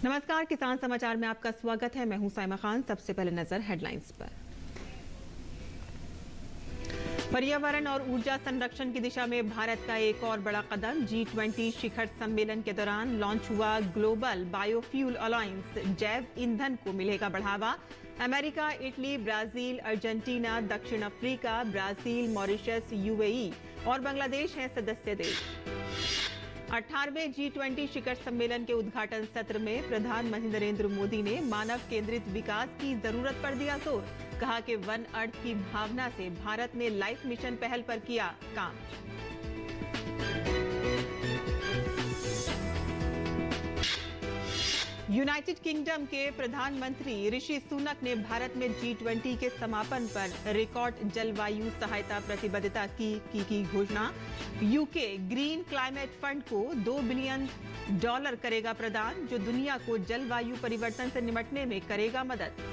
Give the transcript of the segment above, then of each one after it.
नमस्कार, किसान समाचार में आपका स्वागत है। मैं हूं साइमा खान। सबसे पहले नजर हेडलाइंस पर। पर्यावरण और ऊर्जा संरक्षण की दिशा में भारत का एक और बड़ा कदम। G20 शिखर सम्मेलन के दौरान लॉन्च हुआ ग्लोबल बायोफ्यूल अलायंस। जैव ईंधन को मिलेगा बढ़ावा। अमेरिका, इटली, ब्राजील, अर्जेंटीना, दक्षिण अफ्रीका, ब्राजील, मॉरिशस, UAE और बांग्लादेश हैं सदस्य देश। 18वें G20 शिखर सम्मेलन के उद्घाटन सत्र में प्रधानमंत्री नरेंद्र मोदी ने मानव केंद्रित विकास की जरूरत पर दिया जोर। कहा कि वन अर्थ की भावना से भारत ने लाइफ मिशन पहल पर किया काम। यूनाइटेड किंगडम के प्रधानमंत्री ऋषि सुनक ने भारत में G20 के समापन पर रिकॉर्ड जलवायु सहायता प्रतिबद्धता की घोषणा। यूके ग्रीन क्लाइमेट फंड को $2 बिलियन करेगा प्रदान, जो दुनिया को जलवायु परिवर्तन से निपटने में करेगा मदद।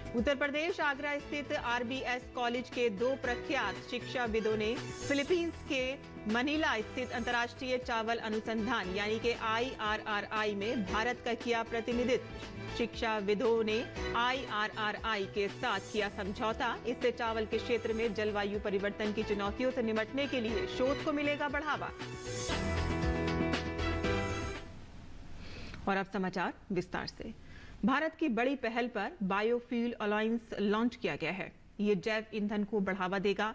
उत्तर प्रदेश आगरा स्थित RBS कॉलेज के 2 प्रख्यात शिक्षाविदों ने फिलीपींस के मनीला स्थित अंतर्राष्ट्रीय चावल अनुसंधान यानी कि IRRI में भारत का किया प्रतिनिधित्व। शिक्षाविदों ने IRRI के साथ किया समझौता। इससे चावल के क्षेत्र में जलवायु परिवर्तन की चुनौतियों से निपटने के लिए शोध को मिलेगा बढ़ावा। और अब समाचार विस्तार से। भारत की बड़ी पहल पर बायोफ्यूल अलायंस लॉन्च किया गया है। ये जैव ईंधन को बढ़ावा देगा।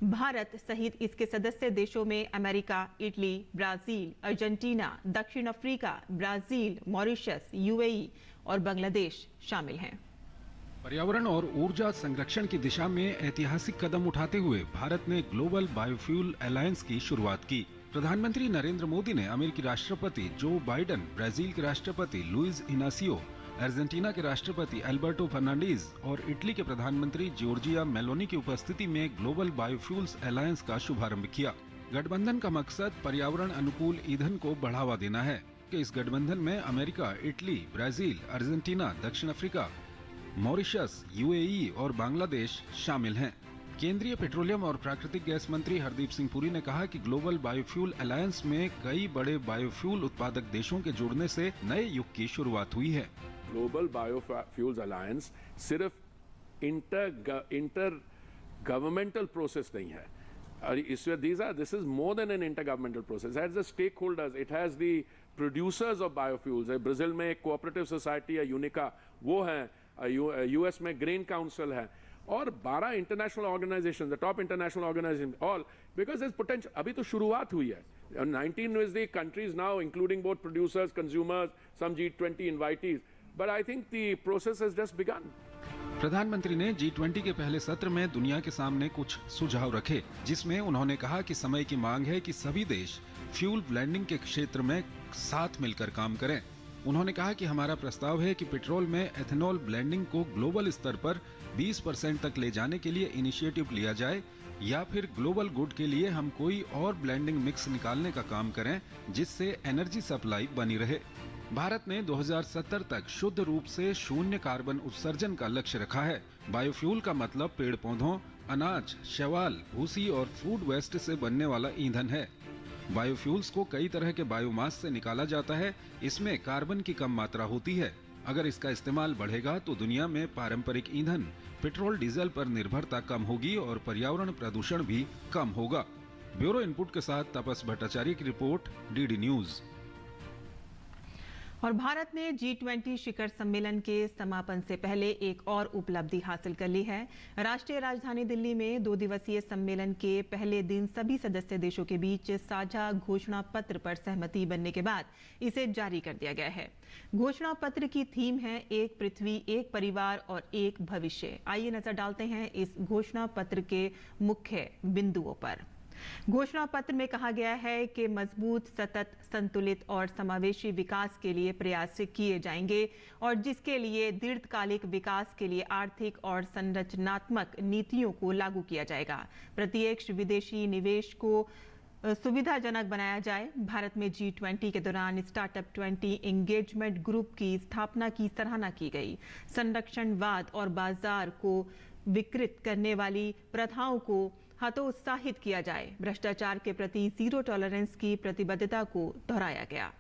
भारत सहित इसके सदस्य देशों में अमेरिका, इटली, ब्राजील, अर्जेंटीना, दक्षिण अफ्रीका, ब्राजील, मॉरिशस, UAE और बांग्लादेश शामिल हैं। पर्यावरण और ऊर्जा संरक्षण की दिशा में ऐतिहासिक कदम उठाते हुए भारत ने ग्लोबल बायोफ्यूल अलायंस की शुरुआत की। प्रधानमंत्री नरेंद्र मोदी ने अमेरिकी राष्ट्रपति जो बाइडेन, ब्राजील के राष्ट्रपति लुइस इनासियो, अर्जेंटीना के राष्ट्रपति एल्बर्टो फर्नांडीज और इटली के प्रधानमंत्री जॉर्जिया मेलोनी की उपस्थिति में ग्लोबल बायोफ्यूल्स अलायंस का शुभारंभ किया। गठबंधन का मकसद पर्यावरण अनुकूल ईंधन को बढ़ावा देना है कि इस गठबंधन में अमेरिका, इटली, ब्राजील, अर्जेंटीना, दक्षिण अफ्रीका, मॉरिशस, UAE और बांग्लादेश शामिल हैं। केंद्रीय पेट्रोलियम और प्राकृतिक गैस मंत्री हरदीप सिंह पुरी ने कहा कि ग्लोबल बायोफ्यूल अलायंस में कई बड़े बायोफ्यूल उत्पादक देशों के जुड़ने से नए युग की शुरुआत हुई है। ग्लोबल बायोफ्यूल्स अलायंस सिर्फ इंटर गवर्नमेंटल प्रोसेस नहीं है, और this is more than an inter governmental process. It has the stakeholders, it has the producers of biofuels. Brazil में एक कोऑपरेटिव सोसाइटी है यूनिका, वो है। US में ग्रेन काउंसिल है और 12 international organisation, the top international organisation, all because this potential. अभी तो शुरुआत हुई है। 19 is the countries now, including both producers, consumers, some G20 invitees. But I think the process has just begun. प्रधानमंत्री ने G20 के पहले सत्र में दुनिया के सामने कुछ सुझाव रखे, जिसमें उन्होंने कहा कि समय की मांग है कि सभी देश फ्यूल ब्लेंडिंग के क्षेत्र में साथ मिलकर काम करें। उन्होंने कहा कि हमारा प्रस्ताव है कि पेट्रोल में एथेनॉल ब्लेंडिंग को ग्लोबल स्तर पर 20% तक ले जाने के लिए इनिशिएटिव लिया जाए, या फिर ग्लोबल गुड के लिए हम कोई और ब्लेंडिंग मिक्स निकालने का काम करें जिससे एनर्जी सप्लाई बनी रहे। भारत ने 2070 तक शुद्ध रूप से शून्य कार्बन उत्सर्जन का लक्ष्य रखा है। बायोफ्यूल का मतलब पेड़ पौधों, अनाज, शैवाल, भूसी और फूड वेस्ट से बनने वाला ईंधन है। बायोफ्यूल्स को कई तरह के बायोमास से निकाला जाता है। इसमें कार्बन की कम मात्रा होती है। अगर इसका इस्तेमाल बढ़ेगा तो दुनिया में पारंपरिक ईंधन पेट्रोल डीजल पर निर्भरता कम होगी और पर्यावरण प्रदूषण भी कम होगा। ब्यूरो इनपुट के साथ तपस भट्टाचार्य की रिपोर्ट, DD न्यूज। और भारत ने G20 शिखर सम्मेलन के समापन से पहले एक और उपलब्धि हासिल कर ली है। राष्ट्रीय राजधानी दिल्ली में 2 दिवसीय सम्मेलन के पहले दिन सभी सदस्य देशों के बीच साझा घोषणा पत्र पर सहमति बनने के बाद इसे जारी कर दिया गया है। घोषणा पत्र की थीम है एक पृथ्वी, एक परिवार और एक भविष्य। आइए नजर डालते हैं इस घोषणा पत्र के मुख्य बिंदुओं पर। घोषणा पत्र में कहा गया है कि मजबूत, सतत, संतुलित और समावेशी विकास के लिए प्रयास किए जाएंगे और जिसके लिए दीर्घकालिक विकास के लिए आर्थिक और संरचनात्मक नीतियों को लागू किया जाएगा। प्रत्यक्ष विदेशी निवेश को सुविधाजनक बनाया जाए। भारत में G20 के दौरान स्टार्टअप 20 एंगेजमेंट ग्रुप की स्थापना की सराहना की गई। संरक्षणवाद और बाजार को विकृत करने वाली प्रथाओं को हतोत्साहित किया जाए। भ्रष्टाचार के प्रति जीरो टॉलरेंस की प्रतिबद्धता को दोहराया गया।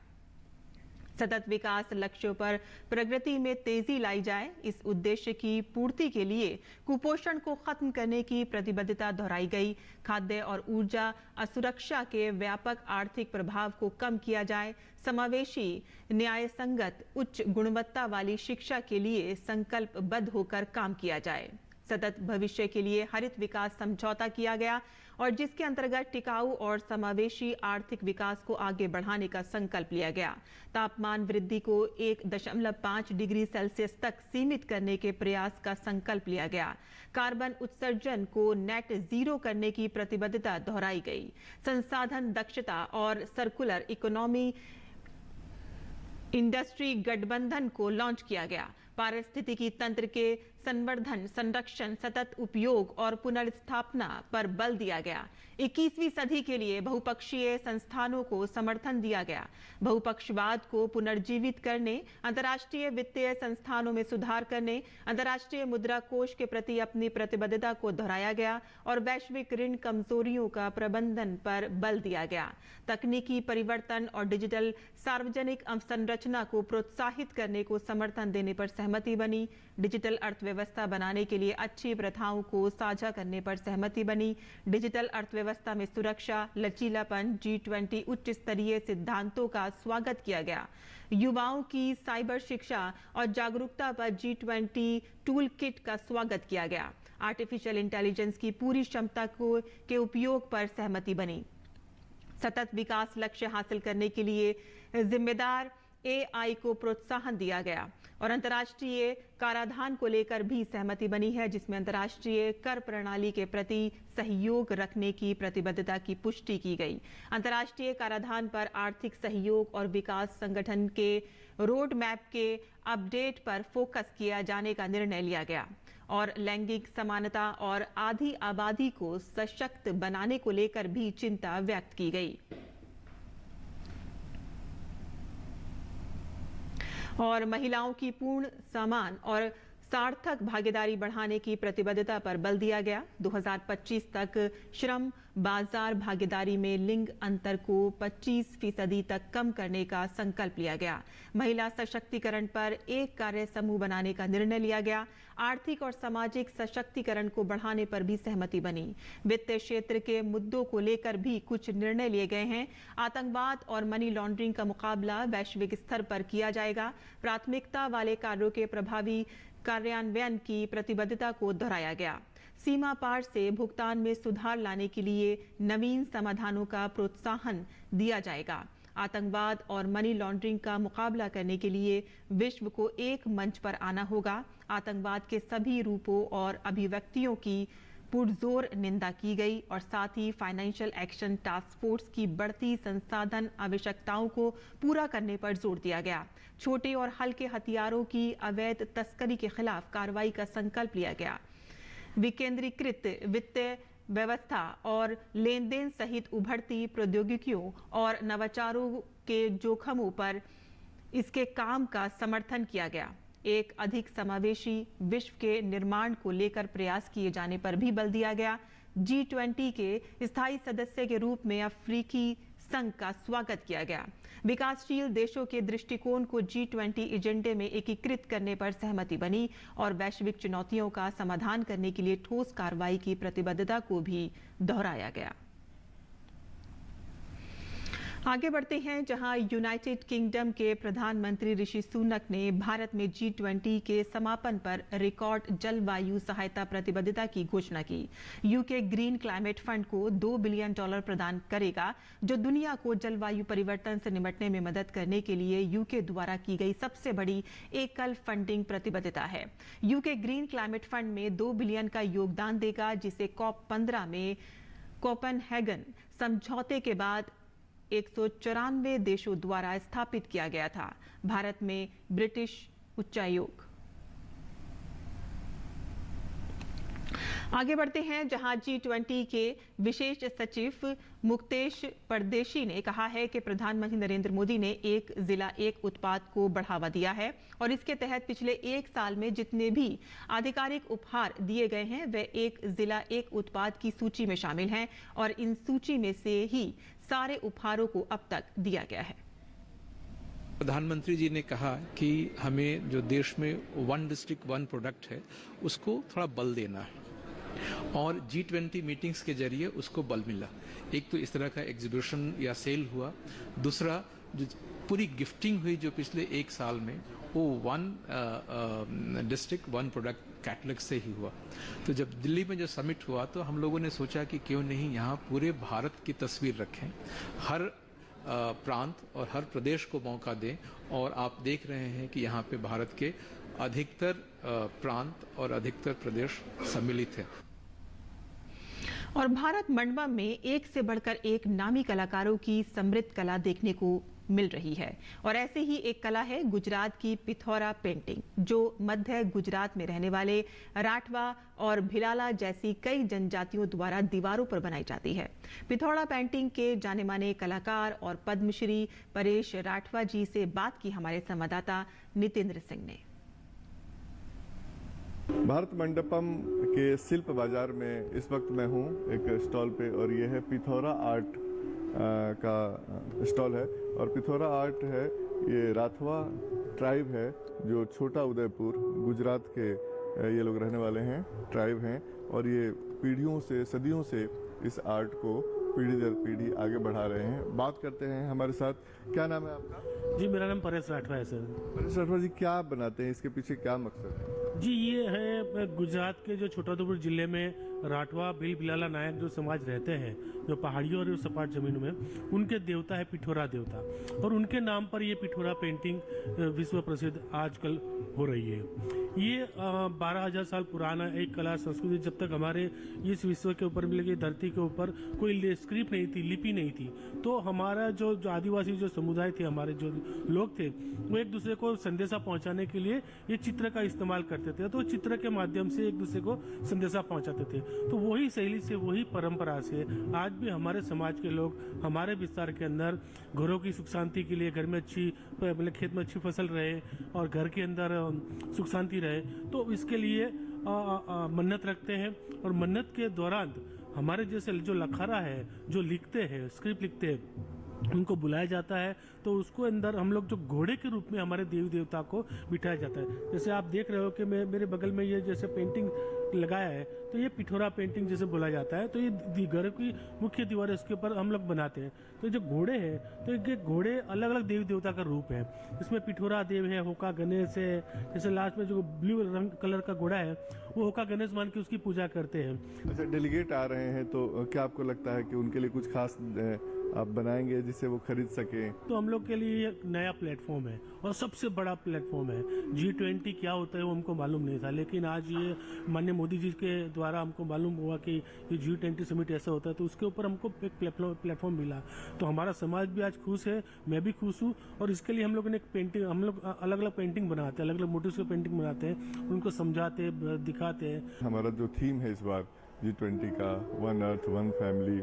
सतत विकास लक्ष्यों पर प्रगति में तेजी लाई जाए। इस उद्देश्य की पूर्ति के लिए कुपोषण को खत्म करने की प्रतिबद्धता दोहराई गई। खाद्य और ऊर्जा असुरक्षा के व्यापक आर्थिक प्रभाव को कम किया जाए। समावेशी, न्याय संगत, उच्च गुणवत्ता वाली शिक्षा के लिए संकल्पबद्ध होकर काम किया जाए। सतत भविष्य के लिए हरित विकास समझौता किया गया और जिसके अंतर्गत टिकाऊ और समावेशी आर्थिक विकास को आगे बढ़ाने का संकल्प लिया गया। तापमान वृद्धि को 1.5 डिग्री सेल्सियस तक सीमित करने के प्रयास का संकल्प लिया गया। कार्बन उत्सर्जन को नेट जीरो करने की प्रतिबद्धता दोहराई गई। संसाधन दक्षता और सर्कुलर इकोनॉमी इंडस्ट्री गठबंधन को लॉन्च किया गया। पारिस्थितिकी तंत्र के संवर्धन, संरक्षण, सतत उपयोग और पुनर्स्थापना पर बल दिया गया। 21वीं सदी के लिए बहुपक्षीय संस्थानों को समर्थन दिया गया। बहुपक्षवाद को पुनर्जीवित करने, अंतर्राष्ट्रीय वित्तीय संस्थानों में सुधार करने, अंतर्राष्ट्रीय मुद्रा कोष के प्रति अपनी प्रतिबद्धता को दोहराया गया और वैश्विक ऋण कमजोरियों का प्रबंधन पर बल दिया गया। तकनीकी परिवर्तन और डिजिटल सार्वजनिक अवसंरचना को प्रोत्साहित करने को समर्थन देने पर सहमति बनी। डिजिटल अर्थव्यवस्था बनाने के लिए अच्छी प्रथाओं को साझा करने पर सहमति बनी। डिजिटल अर्थव्यवस्था में सुरक्षा, लचीलापन, G20 उच्च स्तरीय सिद्धांतों का स्वागत किया गया। युवाओं की साइबर शिक्षा और जागरूकता पर G20 टूल किट का स्वागत किया गया। आर्टिफिशियल इंटेलिजेंस की पूरी क्षमता के उपयोग पर सहमति बनी। सतत विकास लक्ष्य हासिल करने के लिए जिम्मेदार AI को प्रोत्साहन दिया गया और अंतर्राष्ट्रीय कराधान को लेकर भी सहमति बनी है, जिसमें अंतर्राष्ट्रीय कर प्रणाली के प्रति सहयोग रखने की प्रतिबद्धता की पुष्टि की गई। अंतर्राष्ट्रीय कराधान पर आर्थिक सहयोग और विकास संगठन के रोड मैप के अपडेट पर फोकस किया जाने का निर्णय लिया गया और लैंगिक समानता और आधी आबादी को सशक्त बनाने को लेकर भी चिंता व्यक्त की गई। और महिलाओं की पूर्ण समान और सार्थक भागीदारी बढ़ाने की प्रतिबद्धता पर बल दिया गया। 2025 तक श्रम बाजार भागीदारी में लिंग अंतर को 25% तक कम करने का संकल्प लिया गया। महिला सशक्तिकरण पर एक कार्य समूह बनाने का निर्णय लिया गया। आर्थिक और सामाजिक सशक्तिकरण को बढ़ाने पर भी सहमति बनी। वित्तीय क्षेत्र के मुद्दों को लेकर भी कुछ निर्णय लिए गए हैं। आतंकवाद और मनी लॉन्ड्रिंग का मुकाबला वैश्विक स्तर पर किया जाएगा। प्राथमिकता वाले कार्यों के प्रभावी कार्यान्वयन की प्रतिबद्धता को दोहराया गया। सीमा पार से भुगतान में सुधार लाने के लिए नवीन समाधानों का प्रोत्साहन दिया जाएगा। आतंकवाद और मनी लॉन्ड्रिंग का मुकाबला करने के लिए विश्व को एक मंच पर आना होगा। आतंकवाद के सभी रूपों और अभिव्यक्तियों की पुरजोर निंदा की गई और साथ ही फाइनेंशियल एक्शन टास्क फोर्स की बढ़ती संसाधन आवश्यकताओं को पूरा करने पर जोर दिया गया। छोटे और हल्के हथियारों की अवैध तस्करी के खिलाफ कार्रवाई का संकल्प लिया गया। विकेंद्रीकृत वित्तीय व्यवस्था और लेन देन सहित उभरती प्रौद्योगिकियों और नवाचारों के जोखिमों पर इसके काम का समर्थन किया गया। एक अधिक समावेशी विश्व के निर्माण को लेकर प्रयास किए जाने पर भी बल दिया गया। G20 के स्थायी सदस्य के रूप में अफ्रीकी संघ का स्वागत किया गया। विकासशील देशों के दृष्टिकोण को G20 एजेंडे में एकीकृत करने पर सहमति बनी और वैश्विक चुनौतियों का समाधान करने के लिए ठोस कार्रवाई की प्रतिबद्धता को भी दोहराया गया। आगे बढ़ते हैं, जहां यूनाइटेड किंगडम के प्रधानमंत्री ऋषि सुनक ने भारत में G20 के समापन पर रिकॉर्ड जलवायु सहायता प्रतिबद्धता की घोषणा की। यूके ग्रीन क्लाइमेट फंड को $2 बिलियन प्रदान करेगा, जो दुनिया को जलवायु परिवर्तन से निपटने में मदद करने के लिए यूके द्वारा की गई सबसे बड़ी एकल फंडिंग प्रतिबद्धता है। यूके ग्रीन क्लाइमेट फंड में $2 बिलियन का योगदान देगा, जिसे COP15 में कोपेनहेगन समझौते के बाद 194 देशों द्वारा स्थापित किया गया था। भारत में ब्रिटिश उच्चायोग। आगे बढ़ते हैं, जहां G20 के विशेष सचिव मुक्तेश परदेशी ने कहा है कि प्रधानमंत्री नरेंद्र मोदी ने एक जिला एक उत्पाद को बढ़ावा दिया है और इसके तहत पिछले एक साल में जितने भी आधिकारिक उपहार दिए गए हैं वे एक जिला एक उत्पाद की सूची में शामिल हैं और इन सूची में से ही सारे उपहारों को अब तक दिया गया है। प्रधानमंत्री जी ने कहा कि हमें जो देश में वन डिस्ट्रिक्ट वन प्रोडक्ट है उसको थोड़ा बल देना है और G20 मीटिंग्स के जरिए उसको बल मिला। एक तो इस तरह का एग्जीबिशन या सेल हुआ, दूसरा जो पूरी गिफ्टिंग हुई जो पिछले एक साल में वो one district one product catalogue से ही हुआ। तो जब दिल्ली में जो समिट हुआ तो हम लोगों ने सोचा कि क्यों नहीं यहाँ पूरे भारत की तस्वीर रखें, हर प्रांत और हर प्रदेश को मौका दें और आप देख रहे हैं कि यहाँ पे भारत के अधिकतर प्रांत और अधिकतर प्रदेश सम्मिलित है। और भारत मंडपम में एक से बढ़कर एक नामी कलाकारों की समृद्ध कला देखने को मिल रही है और ऐसे ही एक कला है गुजरात की पिथौरा पेंटिंग, जो मध्य गुजरात में रहने वाले राठवा और भिलाला जैसी कई जनजातियों द्वारा दीवारों पर बनाई जाती है। पिथौरा पेंटिंग के जाने माने कलाकार और पद्मश्री परेश राठवा जी से बात की हमारे संवाददाता नितेंद्र सिंह ने। भारत मंडपम के शिल्प बाजार में इस वक्त मैं हूं एक स्टॉल पे और ये है पिथौरा आर्ट का स्टॉल है और पिथौरा आर्ट है ये राठवा ट्राइब है जो छोटा उदयपुर गुजरात के ये लोग रहने वाले हैं, ट्राइब हैं और ये पीढ़ियों से सदियों से इस आर्ट को पीढ़ी दर पीढ़ी आगे बढ़ा रहे हैं। बात करते हैं हमारे साथ, क्या नाम है आपका? जी मेरा नाम परेश राठवा है सर। परेश राठवा जी, क्या बनाते हैं, इसके पीछे क्या मकसद है? जी ये है गुजरात के जो छोटाउदेपुर जिले में राठवा भील बिलाला नायक जो समाज रहते हैं जो पहाड़ियों और सपाट जमीनों में, उनके देवता है पिठोरा देवता और उनके नाम पर ये पिठोरा पेंटिंग विश्व प्रसिद्ध आजकल हो रही है। ये 12,000 साल पुराना एक कला संस्कृति, जब तक हमारे इस विश्व के ऊपर मिले धरती के ऊपर कोई स्क्रिप्ट नहीं थी, लिपि नहीं थी, तो हमारा जो आदिवासी जो समुदाय थे, हमारे जो लोग थे, वो एक दूसरे को संदेशा पहुंचाने के लिए ये चित्र का इस्तेमाल करते थे। तो चित्र के माध्यम से एक दूसरे को संदेशा पहुंचाते थे। तो वही शैली से, वही परंपरा से आज भी हमारे समाज के लोग हमारे विस्तार के अंदर घरों की सुख शांति के लिए, घर में अच्छी मतलब खेत में अच्छी फसल रहे और घर के अंदर सुख शांति रहे, तो इसके लिए मन्नत रखते हैं और मन्नत के दौरान हमारे जैसे जो लखारा है, जो लिखते हैं, स्क्रिप्ट लिखते हैं, उनको बुलाया जाता है। तो उसको अंदर हम लोग जो घोड़े के रूप में हमारे देवी देवता को बिठाया जाता है। जैसे आप देख रहे हो कि मेरे बगल में ये जैसे पेंटिंग लगाया है, तो ये पिठोरा पेंटिंग जैसे बोला जाता है। तो ये घर की मुख्य दीवार है, उसके ऊपर हम लोग बनाते हैं। तो जो घोड़े हैं, तो ये घोड़े अलग अलग देवी देवता का रूप है। इसमें पिठोरा देव है, होका गणेश है, जैसे लास्ट में जो ब्लू रंग कलर का घोड़ा है वो होका गणेश मान के उसकी पूजा करते हैं। अच्छा, डेलीगेट आ रहे हैं तो क्या आपको लगता है कि उनके लिए कुछ खास आप बनाएंगे जिससे वो खरीद सके? तो हम लोग के लिए एक नया प्लेटफॉर्म है और सबसे बड़ा प्लेटफॉर्म है। G20 क्या होता है वो हमको मालूम नहीं था, लेकिन आज ये माननीय मोदी जी के द्वारा हमको मालूम हुआ कि ये G20 समिट ऐसा होता है, तो उसके ऊपर हमको एक प्लेटफॉर्म मिला। तो हमारा समाज भी आज खुश है, मैं भी खुश हूँ और इसके लिए हम लोगों ने एक पेंटिंग, हम लोग अलग अलग पेंटिंग बनाते हैं, अलग अलग मोटिव्स की पेंटिंग बनाते हैं, उनको समझाते दिखाते हैं। हमारा जो थीम है इस बार G20 का, one earth one family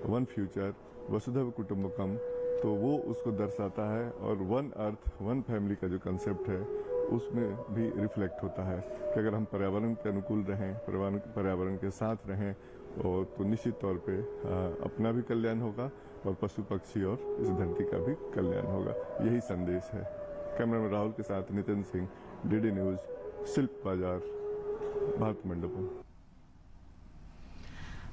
one future वसुधैव कुटुंबकम, तो वो उसको दर्शाता है और वन अर्थ वन फैमिली का जो कंसेप्ट है उसमें भी रिफ्लेक्ट होता है कि अगर हम पर्यावरण के अनुकूल रहें, पर्यावरण के साथ रहें और तो निश्चित तौर पे अपना भी कल्याण होगा और पशु पक्षी और इस धरती का भी कल्याण होगा। यही संदेश है। कैमरामैन राहुल के साथ नितिन सिंह, DD न्यूज, शिल्प बाजार, भारत मंडपम।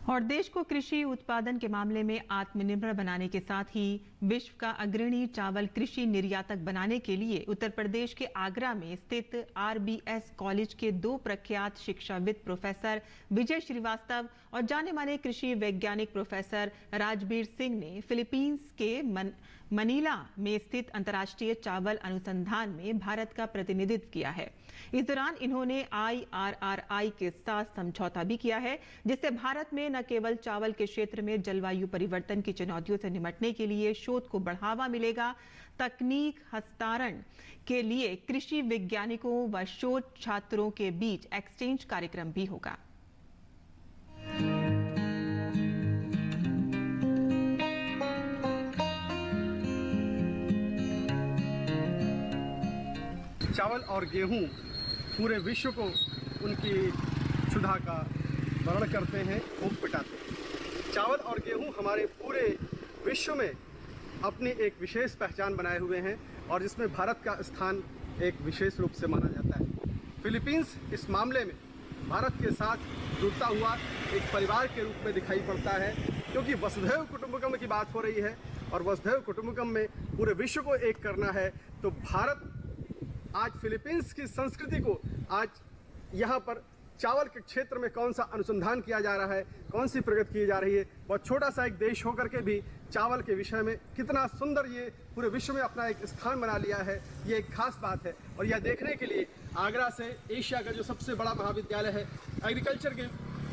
और देश को कृषि उत्पादन के मामले में आत्मनिर्भर बनाने के साथ ही विश्व का अग्रणी चावल कृषि निर्यातक बनाने के लिए उत्तर प्रदेश के आगरा में स्थित RBS कॉलेज के 2 प्रख्यात शिक्षाविद प्रोफेसर विजय श्रीवास्तव और जाने माने कृषि वैज्ञानिक प्रोफेसर राजबीर सिंह ने फिलीपींस के मनीला में स्थित अंतर्राष्ट्रीय चावल अनुसंधान में भारत का प्रतिनिधित्व किया है। इस दौरान इन्होंने IRRI के साथ समझौता भी किया है, जिससे भारत में न केवल चावल के क्षेत्र में जलवायु परिवर्तन की चुनौतियों से निपटने के लिए शोध को बढ़ावा मिलेगा, तकनीक हस्तांतरण के लिए कृषि वैज्ञानिकों व शोध छात्रों के बीच एक्सचेंज कार्यक्रम भी होगा। चावल और गेहूं पूरे विश्व को उनकी क्षुधा का वर्णन करते हैं, ऊब पिटाते हैं। चावल और गेहूं हमारे पूरे विश्व में अपनी एक विशेष पहचान बनाए हुए हैं और जिसमें भारत का स्थान एक विशेष रूप से माना जाता है। फिलीपींस इस मामले में भारत के साथ जुड़ता हुआ एक परिवार के रूप में दिखाई पड़ता है, क्योंकि वसुधैव कुटुंबकम की बात हो रही है और वसुधैव कुटुंबकम में पूरे विश्व को एक करना है। तो भारत आज फिलीपींस की संस्कृति को आज यहाँ पर चावल के क्षेत्र में कौन सा अनुसंधान किया जा रहा है, कौन सी प्रगति की जा रही है, बहुत छोटा सा एक देश होकर के भी चावल के विषय में कितना सुंदर ये पूरे विश्व में अपना एक स्थान बना लिया है, ये एक खास बात है। और यह देखने के लिए आगरा से एशिया का जो सबसे बड़ा महाविद्यालय है एग्रीकल्चर के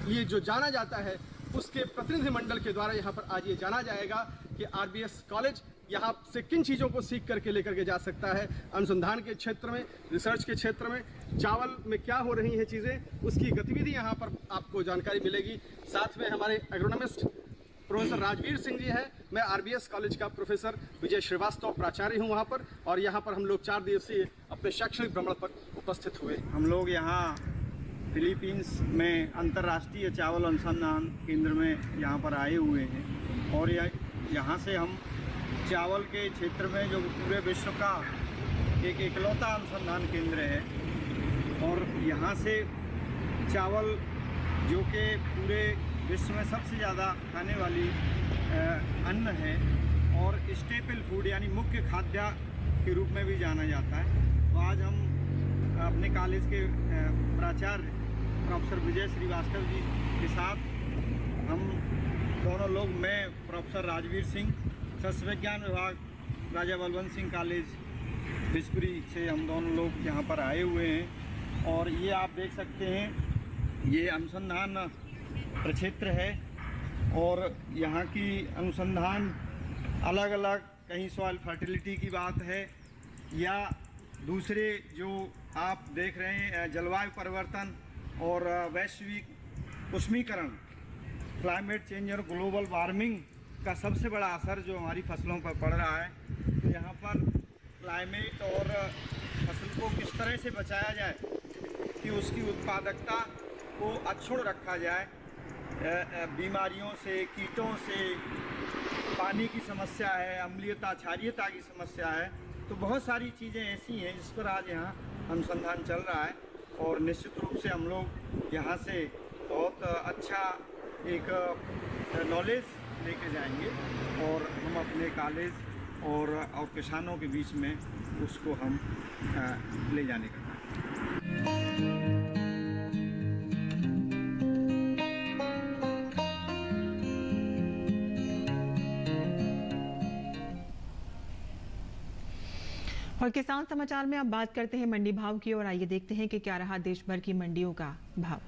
लिए जो जाना जाता है, उसके प्रतिनिधिमंडल के द्वारा यहाँ पर आज ये जाना जाएगा कि आरबीएस कॉलेज यहाँ से किन चीज़ों को सीख करके लेकर के जा सकता है। अनुसंधान के क्षेत्र में, रिसर्च के क्षेत्र में, चावल में क्या हो रही हैं चीज़ें, उसकी गतिविधि यहाँ पर आपको जानकारी मिलेगी। साथ में हमारे एग्रोनॉमिस्ट प्रोफेसर राजवीर सिंह जी हैं। मैं आरबीएस कॉलेज का प्रोफेसर विजय श्रीवास्तव प्राचार्य हूँ वहाँ पर, और यहाँ पर हम लोग 4 दिवसीय अपने शैक्षणिक भ्रमण पर उपस्थित हुए। हम लोग यहाँ फिलीपींस में अंतर्राष्ट्रीय चावल अनुसंधान केंद्र में यहाँ पर आए हुए हैं और यहाँ से हम चावल के क्षेत्र में जो पूरे विश्व का एक इकलौता अनुसंधान केंद्र है और यहाँ से चावल जो कि पूरे विश्व में सबसे ज़्यादा खाने वाली अन्न है और स्टेपल फूड यानी मुख्य खाद्य के रूप में भी जाना जाता है। तो आज हम अपने कॉलेज के प्राचार्य प्रोफेसर विजय श्रीवास्तव जी के साथ हम दोनों लोग, मैं प्रोफेसर राजवीर सिंह शस्त्र विज्ञान विभाग राजा बलवंत सिंह कॉलेज बिजपुरी से हम दोनों लोग यहाँ पर आए हुए हैं। और ये आप देख सकते हैं ये अनुसंधान प्रक्षेत्र है और यहाँ की अनुसंधान अलग अलग, कहीं सॉइल फर्टिलिटी की बात है या दूसरे जो आप देख रहे हैं जलवायु परिवर्तन और वैश्विक उष्मीकरण, क्लाइमेट चेंज और ग्लोबल वार्मिंग का सबसे बड़ा असर जो हमारी फसलों पर पड़ रहा है। तो यहाँ पर क्लाइमेट और फसल को किस तरह से बचाया जाए कि उसकी उत्पादकता को अक्षुण्ण रखा जाए, बीमारियों से, कीटों से, पानी की समस्या है, अम्लीयता क्षारीयता की समस्या है। तो बहुत सारी चीज़ें ऐसी हैं जिस पर आज यहाँ अनुसंधान चल रहा है और निश्चित रूप से हम लोग यहाँ से बहुत अच्छा एक नॉलेज लेके जाएंगे और हम अपने कॉलेज और किसानों के बीच में उसको हम ले जाने का। और किसान समाचार में अब बात करते हैं मंडी भाव की और आइए देखते हैं कि क्या रहा देश भर की मंडियों का भाव।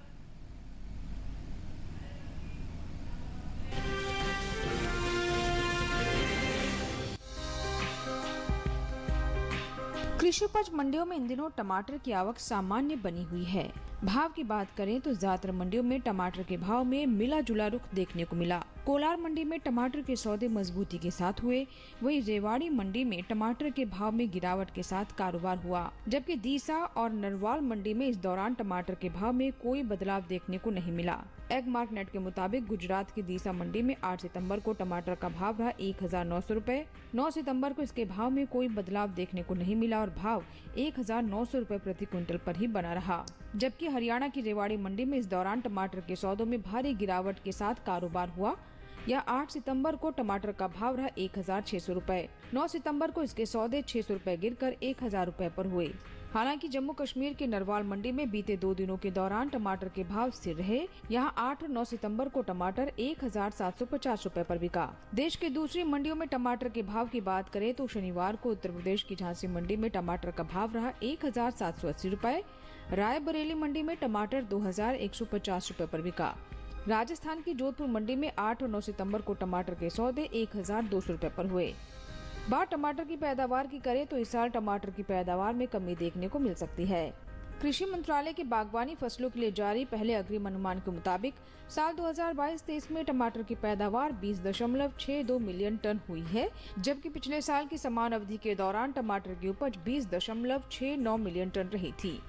कृषि उपज मंडियों में इन दिनों टमाटर की आवक सामान्य बनी हुई है। भाव की बात करें तो ज्यादातर मंडियों में टमाटर के भाव में मिला जुला रुख देखने को मिला। कोलार मंडी में टमाटर के सौदे मजबूती के साथ हुए, वहीं रेवाड़ी मंडी में टमाटर के भाव में गिरावट के साथ कारोबार हुआ, जबकि दीसा और नरवाल मंडी में इस दौरान टमाटर के भाव में कोई बदलाव देखने को नहीं मिला। एग मार्क नेट के मुताबिक गुजरात की दीसा मंडी में 8 सितंबर को टमाटर का भाव रहा 1900 रुपए। 9 सितंबर को इसके भाव में कोई बदलाव देखने को नहीं मिला और भाव 1900 रुपए प्रति क्विंटल पर ही बना रहा, जबकि हरियाणा की रेवाड़ी मंडी में इस दौरान टमाटर के सौदों में भारी गिरावट के साथ कारोबार हुआ। यह 8 सितंबर को टमाटर का भाव रहा 1600 रुपए। 9 सितंबर को इसके सौदे 600 रुपए गिरकर 1000 रुपए पर हुए। हालांकि जम्मू कश्मीर के नरवाल मंडी में बीते 2 दिनों के दौरान टमाटर के भाव स्थिर रहे। यहां 8 और 9 सितंबर को टमाटर 1750 रुपए पर बिका। देश के दूसरी मंडियों में टमाटर के भाव की बात करें तो शनिवार को उत्तर प्रदेश की झांसी मंडी में टमाटर का भाव रहा 1780 रुपए। रायबरेली मंडी में टमाटर 2150 रुपए पर बिका। राजस्थान की जोधपुर मंडी में 8 और 9 सितंबर को टमाटर के सौदे 1200 रुपए पर हुए। बात टमाटर की पैदावार की करें तो इस साल टमाटर की पैदावार में कमी देखने को मिल सकती है। कृषि मंत्रालय के बागवानी फसलों के लिए जारी पहले अग्रिम अनुमान के मुताबिक साल 2022-23 में टमाटर की पैदावार 20.62 मिलियन टन हुई है, जबकि पिछले साल की समान अवधि के दौरान टमाटर की उपज 20.69 मिलियन टन रही थी।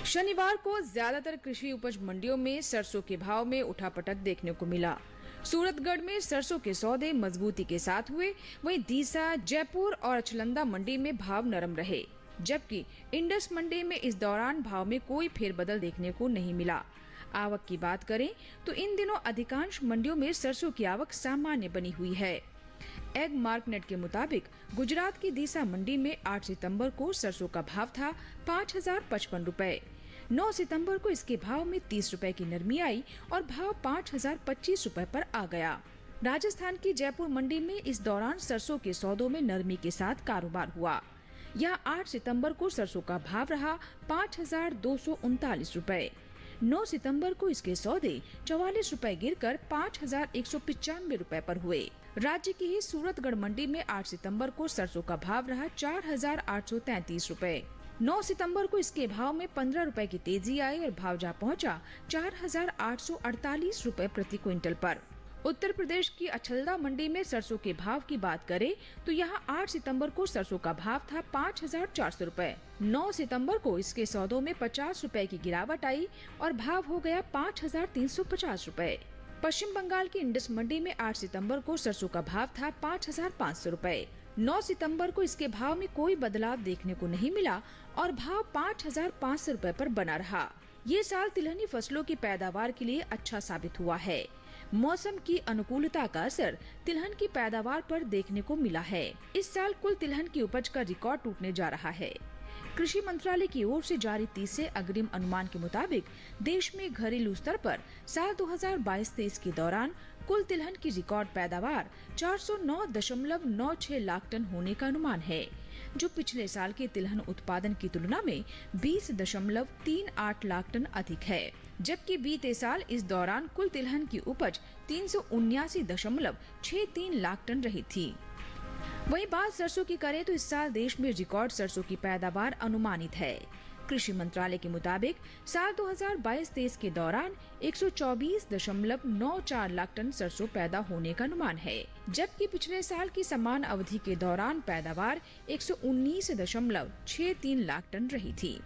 शनिवार को ज्यादातर कृषि उपज मंडियों में सरसों के भाव में उठापटक देखने को मिला। सूरतगढ़ में सरसों के सौदे मजबूती के साथ हुए, वहीं दीसा, जयपुर और अचलंदा मंडी में भाव नरम रहे, जबकि इंडस मंडी में इस दौरान भाव में कोई फेरबदल देखने को नहीं मिला। आवक की बात करें तो इन दिनों अधिकांश मंडियों में सरसों की आवक सामान्य बनी हुई है। एग मार्कनेट के मुताबिक गुजरात की दीसा मंडी में 8 सितंबर को सरसों का भाव था 5,055 रुपए। 9 सितंबर को इसके भाव में 30 रुपए की नरमी आई और भाव 5,025 रुपए पर आ गया। राजस्थान की जयपुर मंडी में इस दौरान सरसों के सौदों में नरमी के साथ कारोबार हुआ। यहाँ 8 सितंबर को सरसों का भाव रहा 5,239 रुपए। 9 सितंबर को इसके सौदे 44 रुपए गिरकर 5,195 रुपए पर हुए। राज्य की ही सूरतगढ़ मंडी में 8 सितंबर को सरसों का भाव रहा 4,833 रुपए। 9 सितंबर को इसके भाव में 15 रुपए की तेजी आई और भाव जा पहुंचा 4,848 रुपए प्रति क्विंटल पर। उत्तर प्रदेश की अचलदा मंडी में सरसों के भाव की बात करें तो यहाँ 8 सितंबर को सरसों का भाव था 5,400 रुपए। 9 सितंबर को इसके सौदों में 50 रुपए की गिरावट आई और भाव हो गया 5,350 रुपए। पश्चिम बंगाल की इंडस मंडी में 8 सितंबर को सरसों का भाव था 5,500 रुपए। 9 सितंबर को इसके भाव में कोई बदलाव देखने को नहीं मिला और भाव 5,500 रुपए पर बना रहा। ये साल तिलहनी फसलों की पैदावार के लिए अच्छा साबित हुआ है। मौसम की अनुकूलता का असर तिलहन की पैदावार पर देखने को मिला है। इस साल कुल तिलहन की उपज का रिकॉर्ड टूटने जा रहा है। कृषि मंत्रालय की ओर से जारी तीसरे अग्रिम अनुमान के मुताबिक देश में घरेलू स्तर पर साल 2022-23 के दौरान कुल तिलहन की रिकॉर्ड पैदावार 409.96 लाख टन होने का अनुमान है, जो पिछले साल के तिलहन उत्पादन की तुलना में 20.38 लाख टन अधिक है। जबकि बीते साल इस दौरान कुल तिलहन की उपज 379.63 लाख टन रही थी। वहीं बात सरसों की करें तो इस साल देश में रिकॉर्ड सरसों की पैदावार अनुमानित है। कृषि मंत्रालय के मुताबिक साल 2022-23 के दौरान 124.94 लाख टन सरसों पैदा होने का अनुमान है, जबकि पिछले साल की समान अवधि के दौरान पैदावार 119.63 लाख टन रही थी।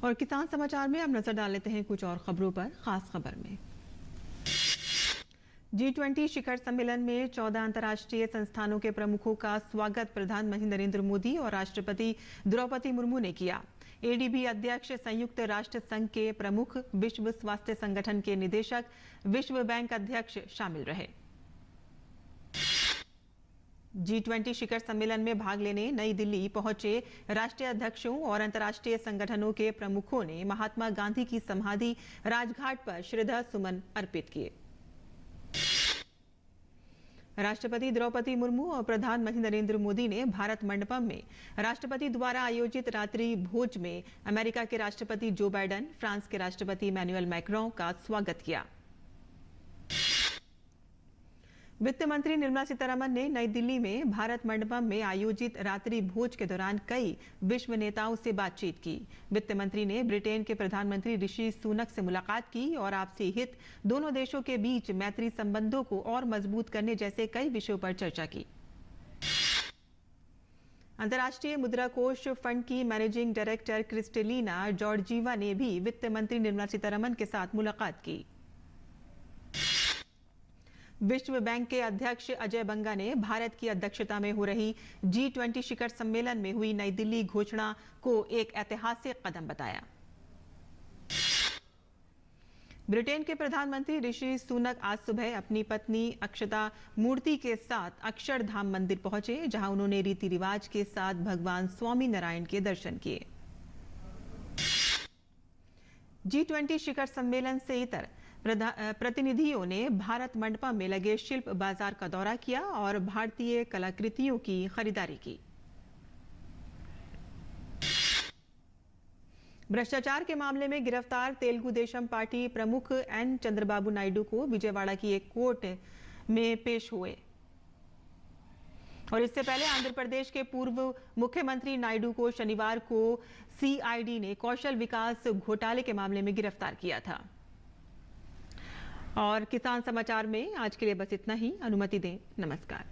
और किसान समाचार में अब नजर डाल लेते हैं कुछ और खबरों पर। खास खबर में G20 शिखर सम्मेलन में 14 अंतर्राष्ट्रीय संस्थानों के प्रमुखों का स्वागत प्रधानमंत्री नरेंद्र मोदी और राष्ट्रपति द्रौपदी मुर्मू ने किया। एडीबी अध्यक्ष, संयुक्त राष्ट्र संघ के प्रमुख, विश्व स्वास्थ्य संगठन के निदेशक, विश्व बैंक अध्यक्ष शामिल रहे। G20 शिखर सम्मेलन में भाग लेने नई दिल्ली पहुंचे राष्ट्रीय अध्यक्षों और अंतर्राष्ट्रीय संगठनों के प्रमुखों ने महात्मा गांधी की समाधि राजघाट पर श्रद्धा सुमन अर्पित किए। राष्ट्रपति द्रौपदी मुर्मू और प्रधानमंत्री नरेंद्र मोदी ने भारत मंडपम में राष्ट्रपति द्वारा आयोजित रात्रि भोज में अमेरिका के राष्ट्रपति जो बाइडेन, फ्रांस के राष्ट्रपति इमैनुअल मैक्रों का स्वागत किया। वित्त मंत्री निर्मला सीतारमण ने नई दिल्ली में भारत मंडपम में आयोजित रात्रि भोज के दौरान कई विश्व नेताओं से बातचीत की। वित्त मंत्री ने ब्रिटेन के प्रधानमंत्री ऋषि सुनक से मुलाकात की और आपसी हित, दोनों देशों के बीच मैत्री संबंधों को और मजबूत करने जैसे कई विषयों पर चर्चा की। अंतर्राष्ट्रीय मुद्रा कोष फंड की मैनेजिंग डायरेक्टर क्रिस्टेलिना जॉर्जीवा ने भी वित्त मंत्री निर्मला सीतारमण के साथ मुलाकात की। विश्व बैंक के अध्यक्ष अजय बंगा ने भारत की अध्यक्षता में हो रही G20 शिखर सम्मेलन में हुई नई दिल्ली घोषणा को एक ऐतिहासिक कदम बताया। ब्रिटेन के प्रधानमंत्री ऋषि सुनक आज सुबह अपनी पत्नी अक्षता मूर्ति के साथ अक्षरधाम मंदिर पहुंचे, जहां उन्होंने रीति रिवाज के साथ भगवान स्वामी नारायण के दर्शन किए। G20 शिखर सम्मेलन से इतर प्रतिनिधियों ने भारत मंडपम में लगे शिल्प बाजार का दौरा किया और भारतीय कलाकृतियों की खरीदारी की। भ्रष्टाचार के मामले में गिरफ्तार तेलुगु देशम पार्टी प्रमुख एन चंद्रबाबू नायडू को विजयवाड़ा की एक कोर्ट में पेश हुए और इससे पहले आंध्र प्रदेश के पूर्व मुख्यमंत्री नायडू को शनिवार को सीआईडी ने कौशल विकास घोटाले के मामले में गिरफ्तार किया था। और किसान समाचार में आज के लिए बस इतना ही। अनुमति दें, नमस्कार।